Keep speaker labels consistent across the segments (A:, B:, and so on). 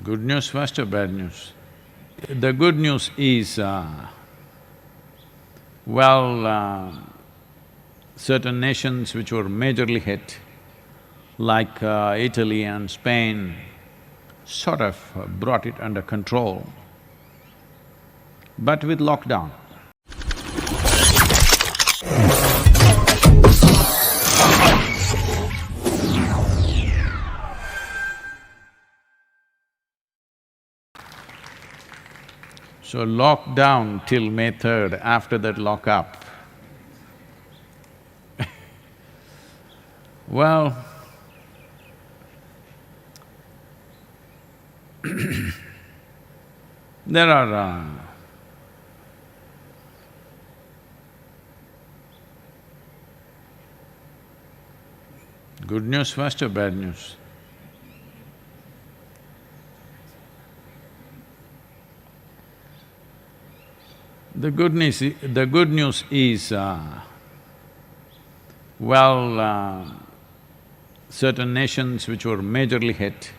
A: Good news first or bad news? The good news is, certain nations which were majorly hit, like Italy and Spain, sort of brought it under control, but with lockdown. So lockdown till May 3rd, after that lock up. Well, there are good news first or bad news? The good news is, certain nations which were majorly hit,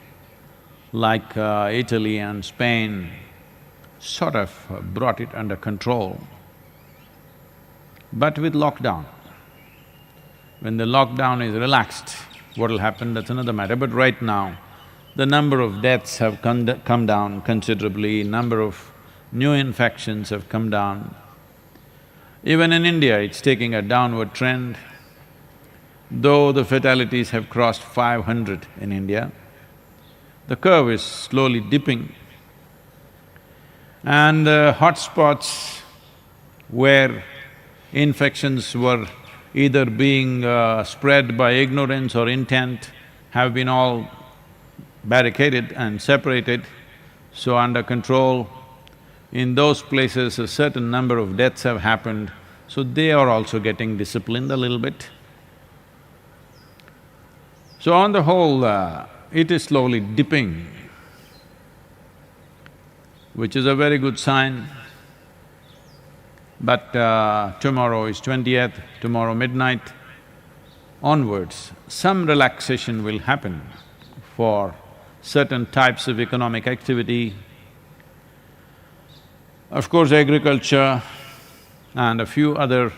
A: like Italy and Spain, sort of brought it under control, but with lockdown. When the lockdown is relaxed, what'll happen, that's another matter. But right now, the number of deaths have come down considerably, number of new infections have come down. Even in India, it's taking a downward trend. Though the fatalities have crossed 500 in India, the curve is slowly dipping. And hotspots where infections were either being spread by ignorance or intent have been all barricaded and separated, so under control. In those places, a certain number of deaths have happened, so they are also getting disciplined a little bit. So on the whole, it is slowly dipping, which is a very good sign. But tomorrow is 20th, tomorrow midnight onwards, some relaxation will happen for certain types of economic activity. Of course, agriculture and a few other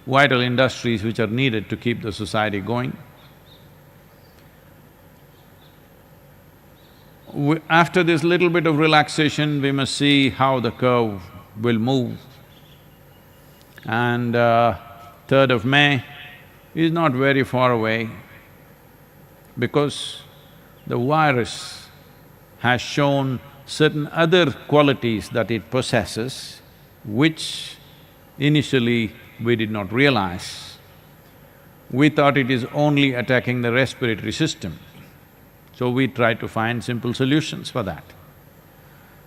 A: vital industries which are needed to keep the society going. After this little bit of relaxation, we must see how the curve will move. And 3rd of May is not very far away, because the virus has shown certain other qualities that it possesses, which initially we did not realize. We thought it is only attacking the respiratory system, so we tried to find simple solutions for that.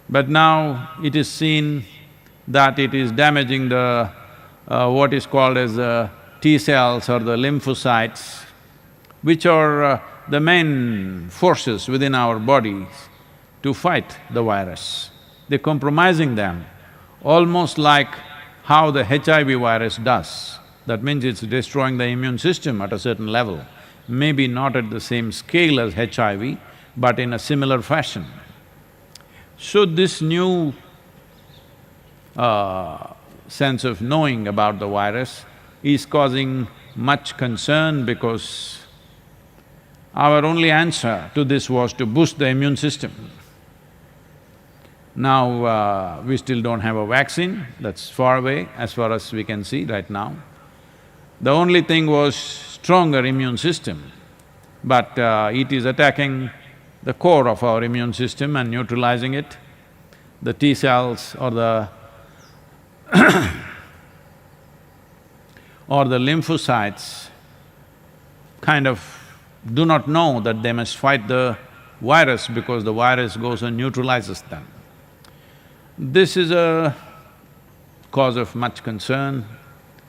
A: But now it is seen that it is damaging the what is called as the T cells or the lymphocytes, which are the main forces within our bodies to fight the virus. They're compromising them, almost like how the HIV virus does. That means it's destroying the immune system at a certain level, maybe not at the same scale as HIV, but in a similar fashion. So this new sense of knowing about the virus is causing much concern, because our only answer to this was to boost the immune system. Now, we still don't have a vaccine, that's far away as far as we can see right now. The only thing was stronger immune system, but it is attacking the core of our immune system and neutralizing it. The T cells or the or the lymphocytes kind of do not know that they must fight the virus, because the virus goes and neutralizes them. This is a cause of much concern.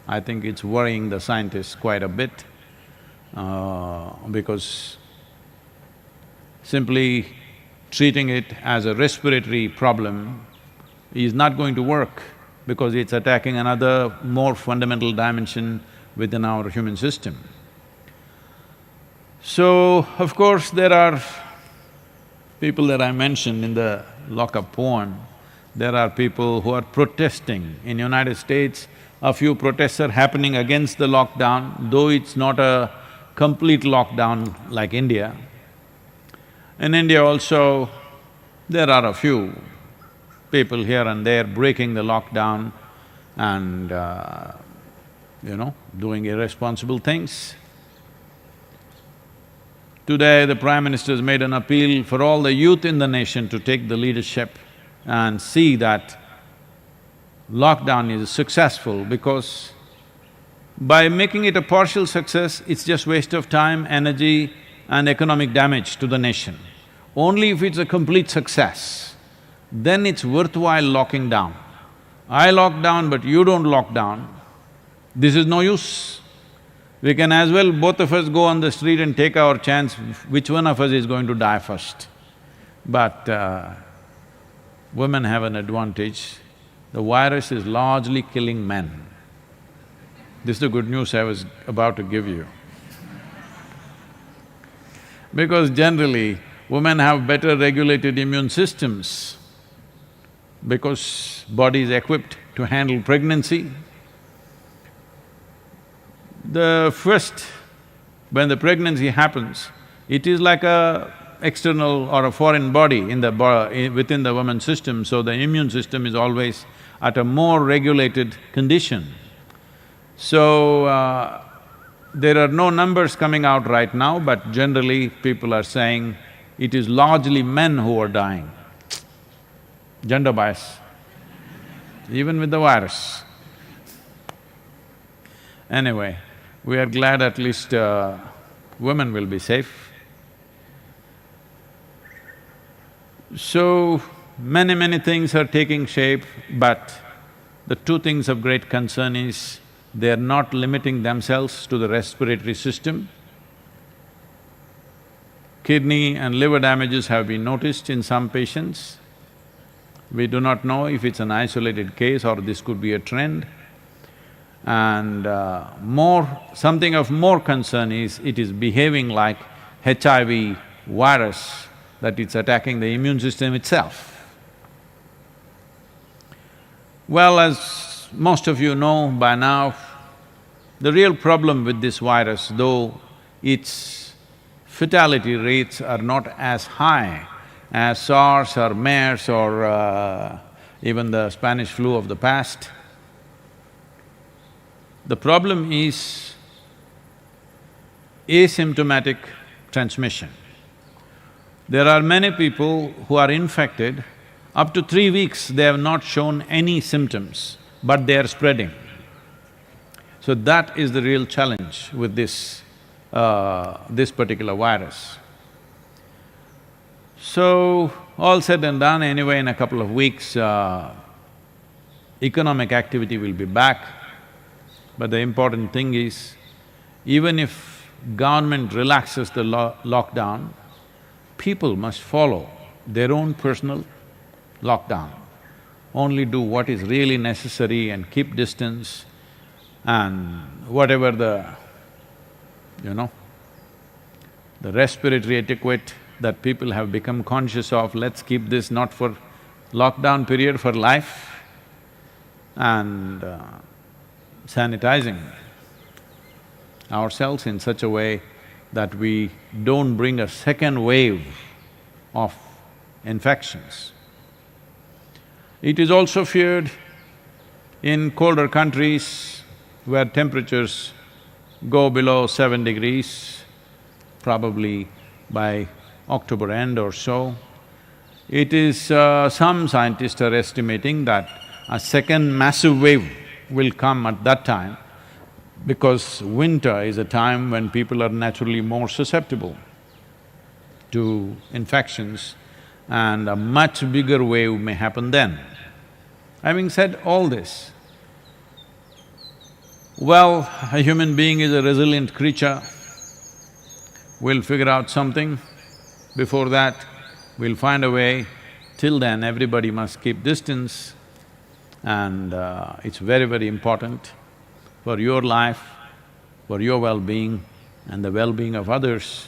A: I think it's worrying the scientists quite a bit, because simply treating it as a respiratory problem is not going to work, because it's attacking another more fundamental dimension within our human system. So, of course, there are People that I mentioned in the lock-up poem, there are people who are protesting. In United States, a few protests are happening against the lockdown, though it's not a complete lockdown like India. In India also, there are a few people here and there breaking the lockdown and, doing irresponsible things. Today, the Prime Minister has made an appeal for all the youth in the nation to take the leadership and see that lockdown is successful, because by making it a partial success, it's just waste of time, energy and economic damage to the nation. Only if it's a complete success, then it's worthwhile locking down. I lock down but you don't lock down, this is no use. We can as well, both of us go on the street and take our chance, which one of us is going to die first. But women have an advantage. The virus is largely killing men. This is the good news I was about to give you. Because generally, women have better regulated immune systems because body is equipped to handle pregnancy. When the pregnancy happens, it is like a external or a foreign body within the woman's system, so the immune system is always at a more regulated condition. So, there are no numbers coming out right now, but generally people are saying it is largely men who are dying. Gender bias, even with the virus. Anyway, we are glad at least women will be safe. So, many things are taking shape, but the two things of great concern is they are not limiting themselves to the respiratory system. Kidney and liver damages have been noticed in some patients. We do not know if it's an isolated case or this could be a trend. And something of more concern is it is behaving like HIV virus, that it's attacking the immune system itself. Well, as most of you know by now, the real problem with this virus, though its fatality rates are not as high as SARS or MERS or even the Spanish flu of the past, the problem is asymptomatic transmission. There are many people who are infected, up to 3 weeks they have not shown any symptoms, but they are spreading. So that is the real challenge with this particular virus. So, all said and done, anyway in a couple of weeks, economic activity will be back. But the important thing is, even if government relaxes the lockdown, people must follow their own personal lockdown. Only do what is really necessary and keep distance, and whatever the respiratory etiquette that people have become conscious of, let's keep this not for lockdown period, for life, and sanitizing ourselves in such a way that we don't bring a second wave of infections. It is also feared in colder countries where temperatures go below 7 degrees, probably by October end or so. It is… some scientists are estimating that a second massive wave will come at that time, because winter is a time when people are naturally more susceptible to infections, and a much bigger wave may happen then. Having said all this, well, a human being is a resilient creature. We'll figure out something. Before that, we'll find a way. Till then, everybody must keep distance, and it's very important for your life, for your well-being and the well-being of others.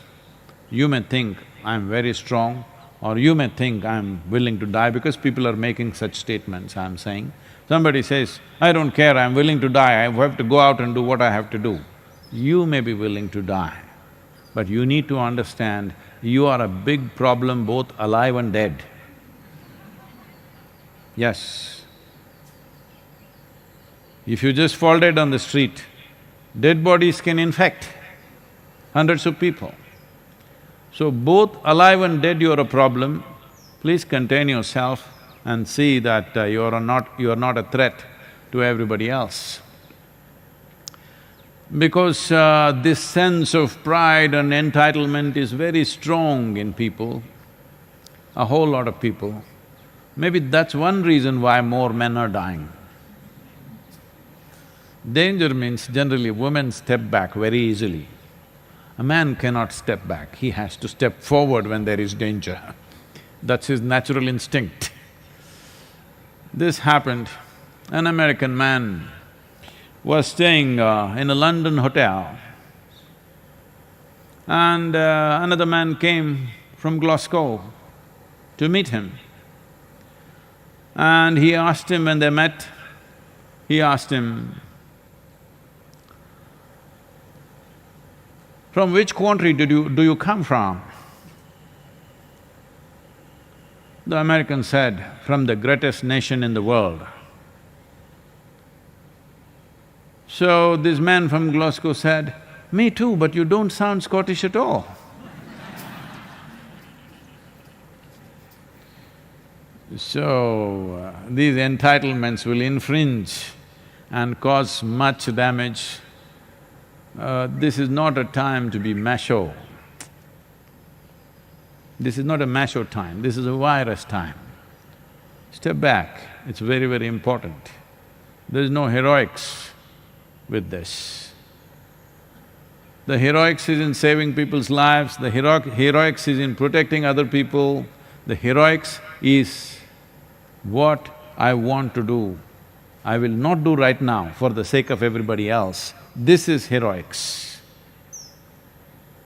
A: You may think, I'm very strong, or you may think, I'm willing to die, because people are making such statements, I'm saying. Somebody says, I don't care, I'm willing to die, I have to go out and do what I have to do. You may be willing to die, but you need to understand you are a big problem both alive and dead. Yes. If you just fall dead on the street, dead bodies can infect hundreds of people. So both alive and dead you are a problem. Please contain yourself and see that you are not a threat to everybody else. Because this sense of pride and entitlement is very strong in people, a whole lot of people. Maybe that's one reason why more men are dying. Danger means generally women step back very easily. A man cannot step back, he has to step forward when there is danger. That's his natural instinct. This happened, an American man was staying in a London hotel, and another man came from Glasgow to meet him. And he asked him, when they met, he asked him, "From which country do you come from?" The American said, "From the greatest nation in the world." So this man from Glasgow said, "Me too, but you don't sound Scottish at all." So, these entitlements will infringe and cause much damage. This is not a time to be macho. This is not a macho time, this is a virus time. Step back, it's very, very important. There is no heroics with this. The heroics is in saving people's lives, the heroics is in protecting other people, the heroics is what I want to do, I will not do right now for the sake of everybody else. This is heroics.